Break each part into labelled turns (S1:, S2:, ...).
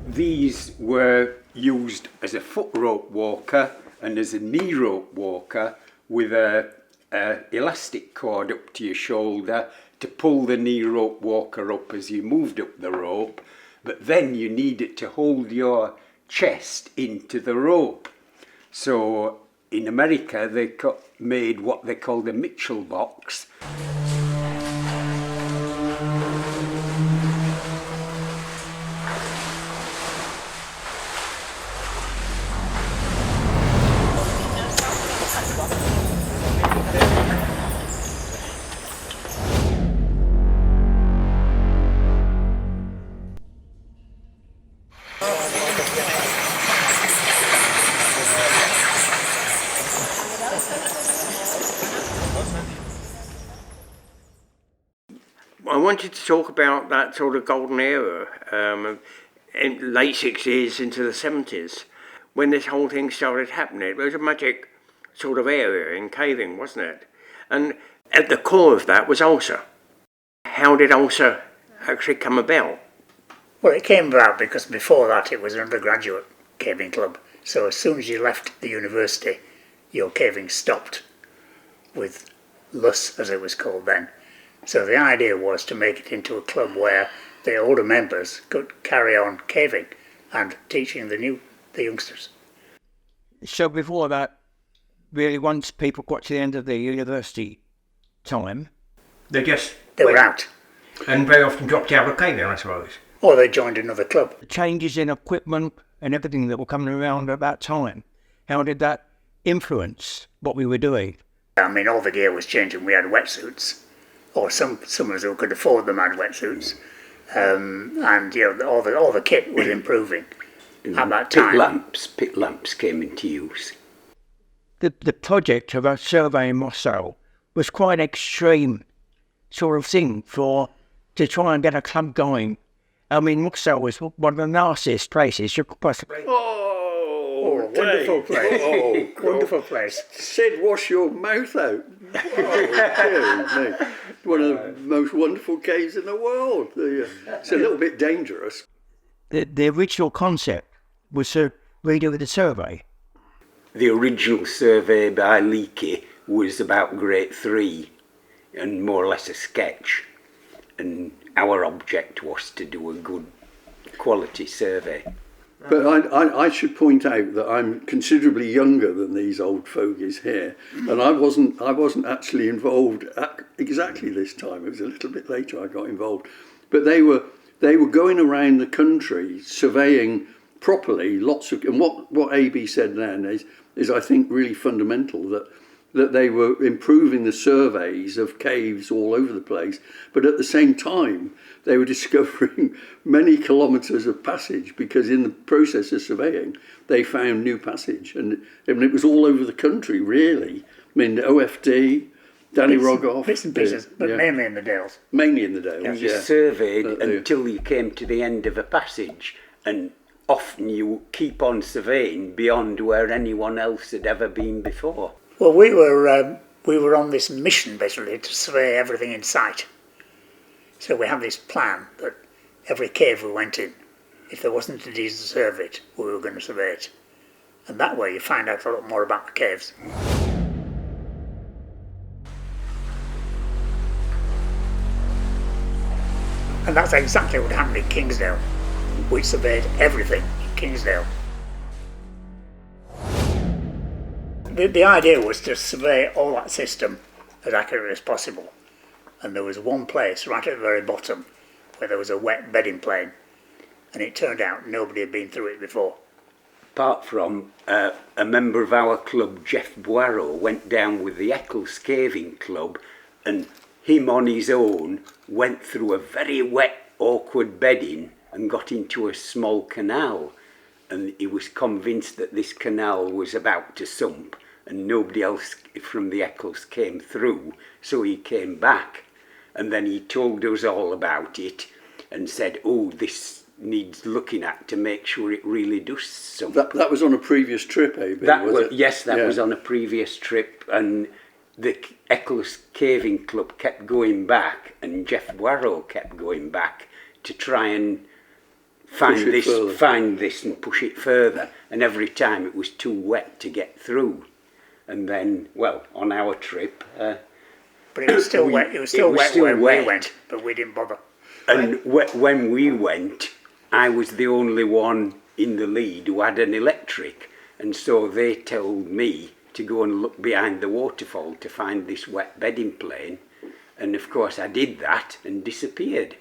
S1: These were used as a foot rope walker and as a knee rope walker with a elastic cord up to your shoulder to pull the knee rope walker up as you moved up the rope, but then you needed to hold your chest into the rope. So in America they made what they called a Mitchell box.
S2: I wanted to talk about that sort of golden era, in late 60s into the 70s, when this whole thing started happening. It was a magic sort of area in caving, wasn't it? And at the core of that was ULSA. How did ULSA actually come about?
S3: Well, it came about because before that it was an undergraduate caving club. So as soon as you left the university, your caving stopped with ULSA, as it was called then. So the idea was to make it into a club where the older members could carry on caving and teaching the youngsters.
S4: So before that, really, once people got to the end of the university time,
S2: They
S3: were out.
S2: And very often dropped out of caving, I suppose.
S3: Or they joined another club.
S4: the changes in equipment and everything that were coming around at that time, how did that influence what we were doing?
S3: I mean, all the gear was changing. We had wetsuits, or some of us who could afford them had wetsuits, and you know, all the kit was improving at that time.
S1: Pit lamps came into use.
S4: The project of a survey in Moscow was quite an extreme sort of thing to try and get a club going. I mean, Moscow was one of the nastiest places you could possibly...
S3: Oh, wonderful place. Oh, wonderful place.
S5: Sid, wash your mouth out. Oh, dear me. One of the most wonderful caves in the world. It's a little bit dangerous.
S4: The original concept was to redo the survey.
S1: The original survey by Leakey was about grade 3 and more or less a sketch, and our object was to do a good quality survey.
S5: But I should point out that I'm considerably younger than these old fogies here, and I wasn't actually involved at exactly this time. It was a little bit later I got involved. But they were going around the country surveying properly and what AB said then is I think really fundamental, that they were improving the surveys of caves all over the place, but at the same time they were discovering many kilometres of passage, because in the process of surveying they found new passage, and it was all over the country really. I mean, OFD, Danny Rogoff,
S3: bits and pieces, but mainly in the Dales.
S5: Mainly in the Dales.
S1: And you surveyed until you came to the end of a passage, and often you keep on surveying beyond where anyone else had ever been before.
S3: Well, we were on this mission basically to survey everything in sight. So we had this plan that every cave we went in, if there wasn't a decent survey, we were going to survey it. And that way you find out a lot more about the caves. And that's exactly what happened in Kingsdale. We surveyed everything in Kingsdale. The idea was to survey all that system as accurately as possible. And there was one place right at the very bottom where there was a wet bedding plane, and it turned out nobody had been through it before.
S1: Apart from a member of our club, Jeff Boireau, went down with the Eccles Caving Club, and him on his own went through a very wet, awkward bedding and got into a small canal, and he was convinced that this canal was about to sump and nobody else from the Eccles came through, so he came back, and then he told us all about it and said, oh, this needs looking at to make sure it really does sump.
S5: That was on a previous trip, AB, was it?
S1: Yes, that was on a previous trip, and the Eccles Caving Club kept going back, and Jeff Boireau kept going back to try and find this and push it further. And every time it was too wet to get through. And then, well, on our trip...
S3: but it was still wet. It was still wet when we went, but we didn't bother.
S1: And when we went, I was the only one in the lead who had an electric. And so they told me to go and look behind the waterfall to find this wet bedding plane. And of course I did that and disappeared.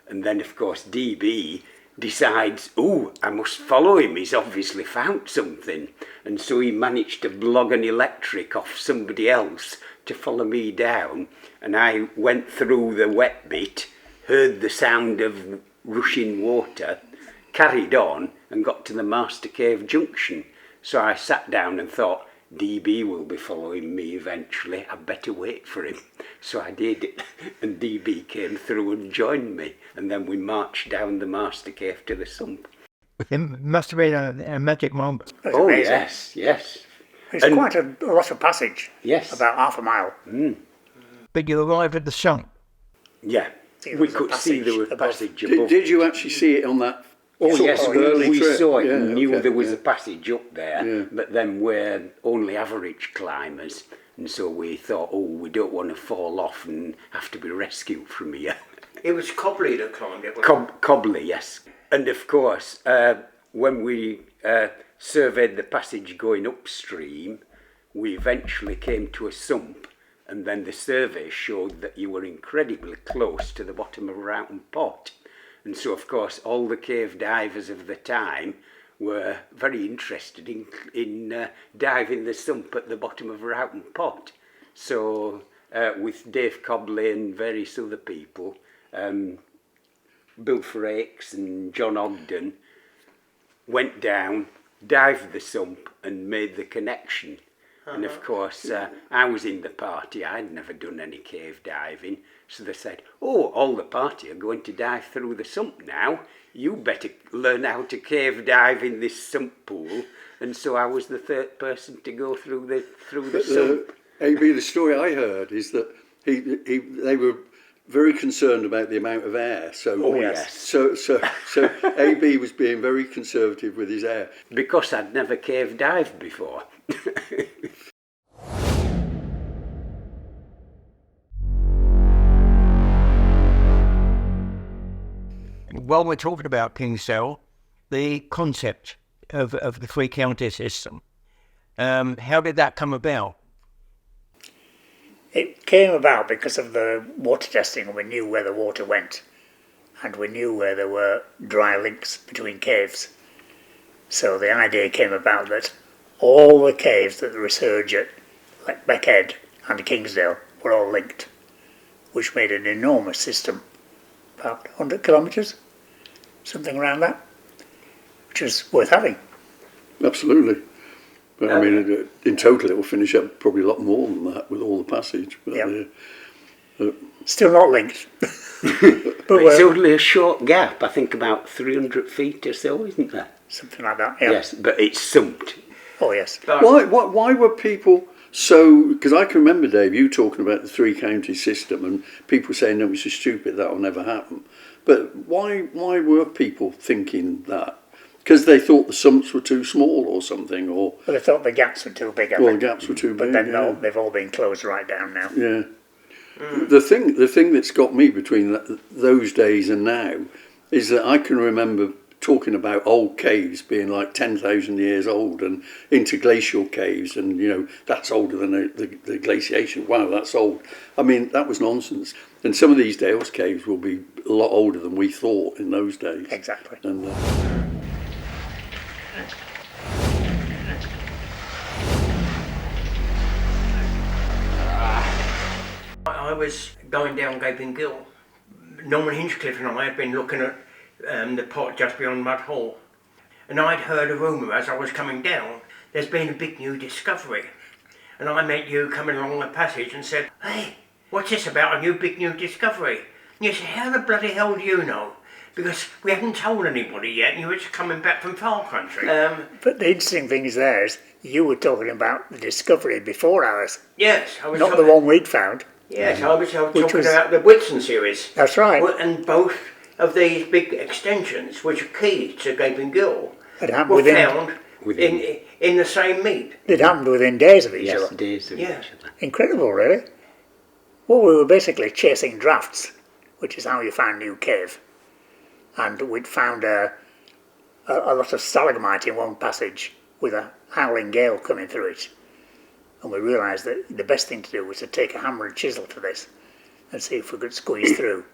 S1: And then of course DB decides, I must follow him, he's obviously found something. And so he managed to blog an electric off somebody else to follow me down. And I went through the wet bit, heard the sound of rushing water, carried on and got to the Master Cave Junction. So I sat down and thought, DB will be following me eventually, I better wait for him. So I did, and DB came through and joined me, and then we marched down the Master Cave to the sump.
S4: It must have been a magic moment.
S1: Oh amazing. Yes.
S3: It's quite a lot of passage.
S1: Yes.
S3: About half a mile.
S4: But you arrived at the sump.
S1: Yeah, we could see there was a passage above.
S5: Did you actually see it on that?
S1: Oh yes, we saw it and knew there was
S5: a
S1: a passage up there, but then we're only average climbers, and so we thought, we don't want to fall off and have to be rescued from here.
S2: It was Cobley that climbed it,
S1: Cobley, yes. And of course, when we surveyed the passage going upstream, we eventually came to a sump, and then the survey showed that you were incredibly close to the bottom of Roughton Pot. And so, of course, all the cave divers of the time were very interested in diving the sump at the bottom of Roughton Pot. So, with Dave Cobley and various other people, Bill Frakes and John Ogden, went down, dived the sump and made the connection. And of course, I was in the party. I'd never done any cave diving. So they said, all the party are going to dive through the sump now. You better learn how to cave dive in this sump pool. And so I was the third person to go through the sump.
S5: AB, the story I heard is that they were very concerned about the amount of air. So,
S1: yes.
S5: So AB was being very conservative with his air.
S1: Because I'd never cave dived before.
S4: While we're talking about Kingsdale, the concept of the three-county system, how did that come about?
S3: It came about because of the water testing, and we knew where the water went, and we knew where there were dry links between caves. So the idea came about that all the caves that resurge at Beckhead and Kingsdale were all linked, which made an enormous system, about 100 kilometres, something around that, which was worth having.
S5: Absolutely. But I mean, in total it will finish up probably a lot more than that with all the passage. But,
S3: still not linked.
S1: But it's only a short gap, I think about 300 feet or so, isn't there?
S3: Something like that, yeah.
S1: Yes, but it's sumped.
S3: Oh, yes.
S5: Why were people so... Because I can remember, Dave, you talking about the three-county system and people saying, no, it's so stupid, that will never happen. But why were people thinking that? Because they thought the sumps were too small or something, or...
S3: Well, they thought the gaps were too big, I
S5: think.
S3: think.
S5: The gaps were too big,
S3: But then they've all been closed right down now.
S5: Yeah. The thing that's got me between those days and now is that I can remember talking about old caves being like 10,000 years old and interglacial caves, and that's older than the glaciation. Wow, that's old. I mean, that was nonsense. And some of these Dales caves will be a lot older than we thought in those days.
S3: Exactly.
S5: And
S2: I was going down Gaping Gill. Norman Hinchcliffe and I had been looking at the pot just beyond Mud Hall, and I'd heard a rumour as I was coming down, there's been a big new discovery. And I met you coming along the passage and said, hey, what's this about, a big new discovery? And you said, how the bloody hell do you know? Because we haven't told anybody yet, and you were just coming back from far country.
S3: But the interesting thing is you were talking about the discovery before ours.
S2: Yes. I was
S3: not the one we'd found.
S2: Yes, I was talking about the Whitson series.
S3: That's right.
S2: And both of these big extensions, which are key to Gaping Gill,
S3: It happened
S2: were
S3: within,
S2: found in the same meet.
S3: it happened within days of each
S1: Yes,
S3: other.
S1: days of
S2: Yeah.
S1: each other.
S3: Incredible, really. Well, we were basically chasing drafts, which is how you find New Cave. And we'd found a lot of stalagmite in one passage with a howling gale coming through it. And we realised that the best thing to do was to take a hammer and chisel to this and see if we could squeeze through.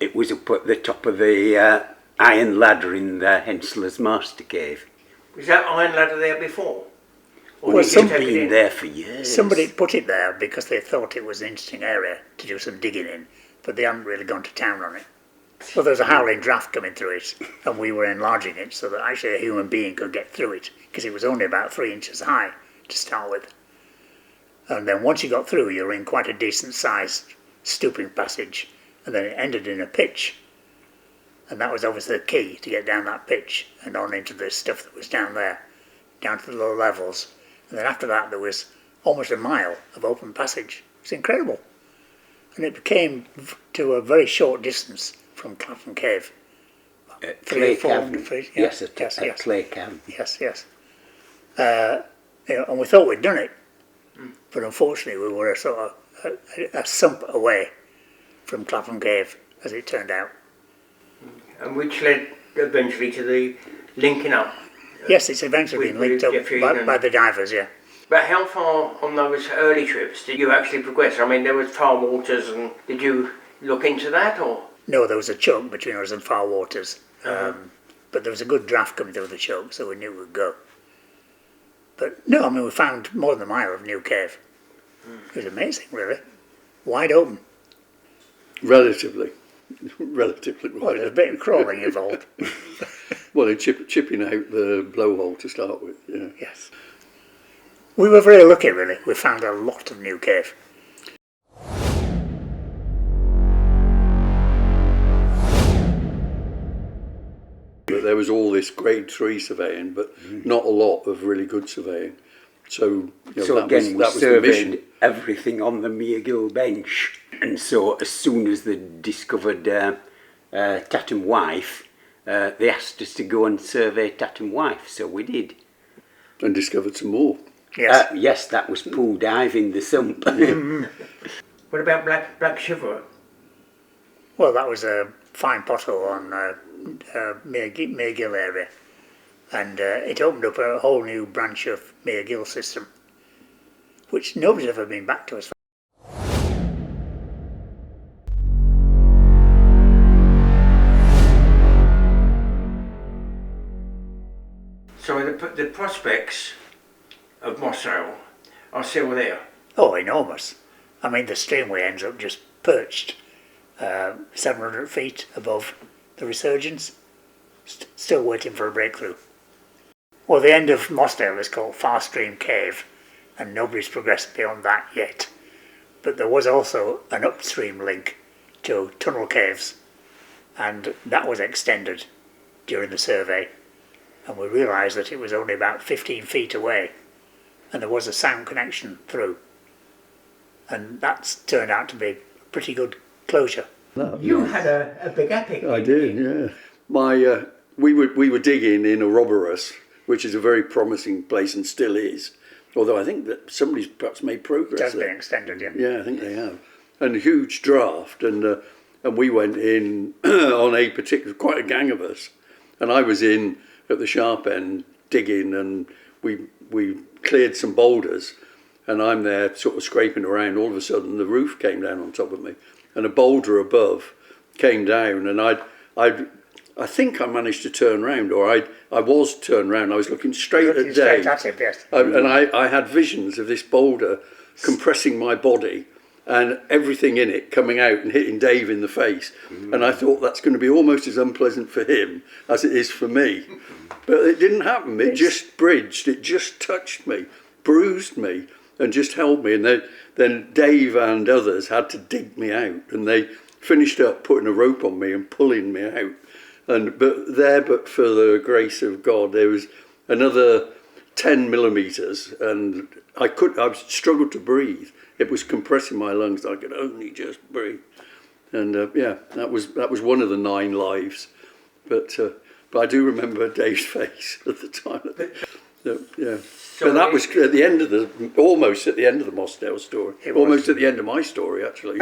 S1: It was up at the top of the iron ladder in the Hensler's Master Cave.
S2: Was that iron ladder there before? Or
S3: Well,
S2: did you
S1: It's
S2: take it
S1: been
S2: in?
S1: there for years.
S3: Somebody put it there because they thought it was an interesting area to do some digging in, but they hadn't really gone to town on it. Well, there was a howling draft coming through it, and we were enlarging it so that actually a human being could get through it, because it was only about 3 inches high to start with. And then once you got through, you were in quite a decent sized stooping passage, and then it ended in a pitch. And that was obviously the key to get down that pitch and on into the stuff that was down there, down to the lower levels. And then after that, there was almost a mile of open passage. It's incredible. And it became to a very short distance from Clapham Cave.
S1: Clay
S3: 400
S1: Cavern.
S3: feet. Yeah.
S1: Yes,
S3: Yes,
S1: at
S3: yes.
S1: Clay Cavern.
S3: Yes. And we thought we'd done it, but unfortunately we were a sort of a sump away from Clapham Cave, as it turned out.
S2: And which led eventually to the linking up.
S3: Yes, it's eventually
S2: With-
S3: been linked
S2: with
S3: up
S2: Jeffrey
S3: by
S2: and-
S3: the divers, yeah.
S2: But how far on those early trips did you actually progress? I mean, there was far waters, and did you look into that, or?
S3: No, there was a choke between us and far waters, but there was a good draft coming through the choke, so we knew we'd go. But no, I mean, we found more than a mile of New Cave. It was amazing, really. Wide open.
S5: Relatively
S3: Well,
S5: wide.
S3: there's a bit of crawling involved.
S5: Well, they're chipping out the blowhole to start with, yeah.
S3: Yes. We were very lucky, really. We found a lot of New Cave.
S5: But there was all this grade 3 surveying, but not a lot of really good surveying. So, you know,
S1: So
S5: that
S1: again,
S5: was
S1: we
S5: the mission.
S1: surveyed everything on the Meregill bench. And so as soon as they discovered Tatham Wife, they asked us to go and survey Tatham Wife, so we did.
S5: And discovered some more.
S3: Yes.
S1: Yes, that was pool diving the sump.
S2: What about Black Shiver?
S3: Well, that was a fine pothole on Meregill area. And it opened up a whole new branch of Meregill system, which nobody's ever been back to us for.
S2: So the prospects of Mossale are still there.
S3: Oh, enormous. I mean, the streamway ends up just perched 700 feet above the resurgence, still waiting for a breakthrough. Well, the end of Mossdale is called Far Stream Cave, and nobody's progressed beyond that yet. But there was also an upstream link to Tunnel Caves, and that was extended during the survey. And we realised that it was only about 15 feet away, and there was a sound connection through. And that's turned out to be a pretty good closure.
S2: You had a big epic.
S5: I did, yeah. We were digging in Ouroboros, which is a very promising place and still is. Although I think that somebody's perhaps made progress
S3: It has
S5: there.
S3: been extended, yeah.
S5: Yeah, I think they have. And a huge draft, and we went in on a particular, quite a gang of us, and I was in at the sharp end digging, and we cleared some boulders, and I'm there sort of scraping around. All of a sudden, the roof came down on top of me, and a boulder above came down, and I think I managed to turn round, or I was turned round. I was looking straight at Dave.
S3: Straight at him, yes.
S5: And I had visions of this boulder compressing my body and everything in it coming out and hitting Dave in the face. And I thought that's going to be almost as unpleasant for him as it is for me. But it didn't happen. It just bridged. It just touched me, bruised me, and just held me. And then Dave and others had to dig me out. And they finished up putting a rope on me and pulling me out. But for the grace of God, there was another 10 millimetres, and I struggled to breathe. It was compressing my lungs. I could only just breathe. And yeah, that was one of the 9 lives. But I do remember Dave's face at the time. Yeah. But that was at the end of almost at the end of the Mossdale story. Almost at the end of my story, actually.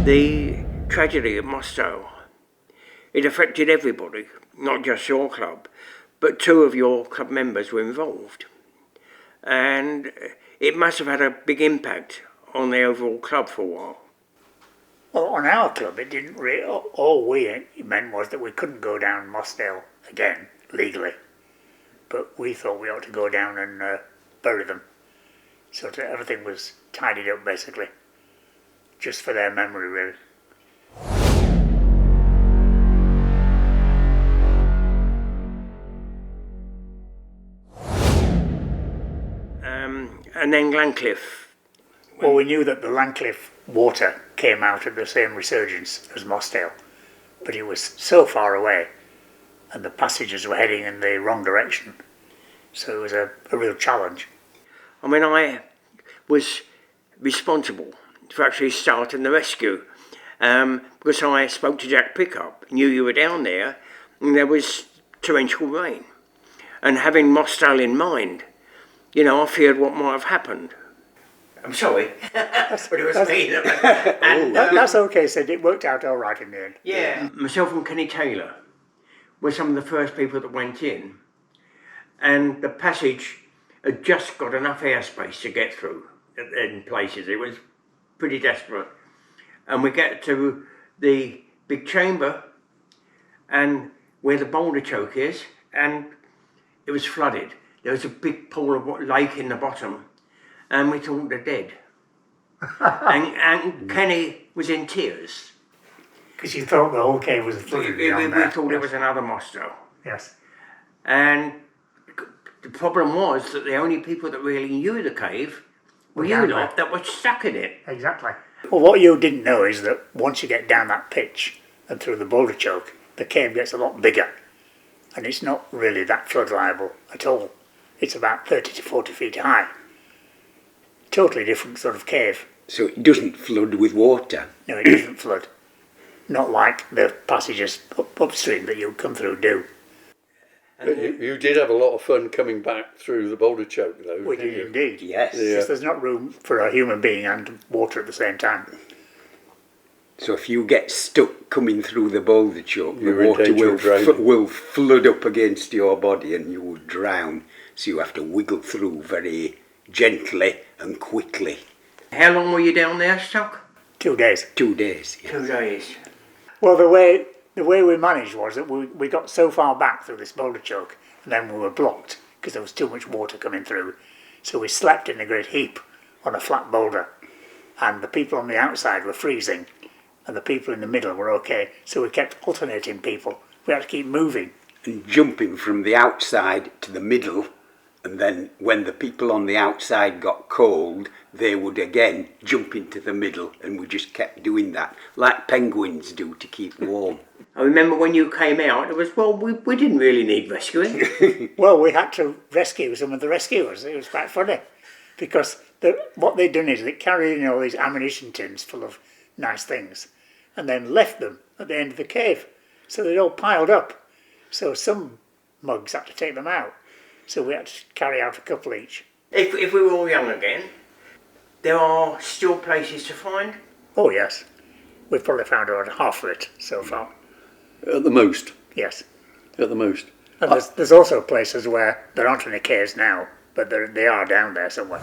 S2: The tragedy at Mossdale, it affected everybody, not just your club, but 2 of your club members were involved. And it must have had a big impact on the overall club for a while.
S3: Well, on our club, it didn't really. All we meant was that we couldn't go down Mossdale again legally, but we thought we ought to go down and bury them, so that everything was tidied up basically, just for their memory, really.
S2: And then Glencliff.
S3: Well, we knew that the Landcliffe water came out at the same resurgence as Mossdale, but it was so far away and the passages were heading in the wrong direction, so it was a real challenge.
S2: I mean, I was responsible for actually starting the rescue because I spoke to Jack Pickup, knew you were down there, and there was torrential rain. And having Mossdale in mind, you know, I feared what might have happened. I'm sorry, but it was me.
S3: That's okay, Sid. It worked out all right in the end.
S2: Yeah, myself and Kenny Taylor were some of the first people that went in, and the passage had just got enough airspace to get through in places. It was pretty desperate. And we get to the big chamber and where the boulder choke is, and it was flooded. There was a big pool of lake in the bottom, and we thought they're dead. and Kenny was in tears.
S3: Because you thought the whole cave was flooded.
S2: We thought it was another Mossdale.
S3: Yes.
S2: And the problem was that the only people that really knew the cave were you lot that were stuck in it.
S3: Exactly. Well, what you didn't know is that once you get down that pitch and through the boulder choke, the cave gets a lot bigger. And it's not really that flood liable at all. It's about 30 to 40 feet high. Totally different sort of cave.
S1: So it doesn't flood with water?
S3: No, it doesn't flood. Not like the passages upstream that you come through do.
S5: But you did have a lot of fun coming back through the boulder choke, though.
S3: We did indeed.
S1: Yes.
S3: Because there's not room for a human being and water at the same time.
S1: So if you get stuck coming through the boulder choke,
S5: You're
S1: the water
S5: in danger of drowning.
S1: will flood up against your body and you will drown. So you have to wiggle through very gently and quickly.
S2: How long were you down there stuck?
S3: 2 days.
S1: 2 days. Yes.
S2: 2 days.
S3: Well, the way we managed was that we got so far back through this boulder choke, and then we were blocked because there was too much water coming through. So we slept in a great heap on a flat boulder, and the people on the outside were freezing, and the people in the middle were okay. So we kept alternating people. We had to keep moving.
S1: And jumping from the outside to the middle, and then when the people on the outside got cold, they would again jump into the middle, and we just kept doing that, like penguins do to keep warm.
S2: I remember when you came out, it was, well, we didn't really need rescuing.
S3: Well, we had to rescue some of the rescuers. It was quite funny, because what they'd done is they carried in all these ammunition tins full of nice things, and then left them at the end of the cave. So they'd all piled up. So some mugs had to take them out. So we had to carry out a couple each.
S2: If we were all young again, there are still places to find.
S3: Oh yes, we've probably found about half of it so far.
S5: At the most.
S3: Yes.
S5: At the most.
S3: And there's also places where there aren't any caves now, but they are down there somewhere.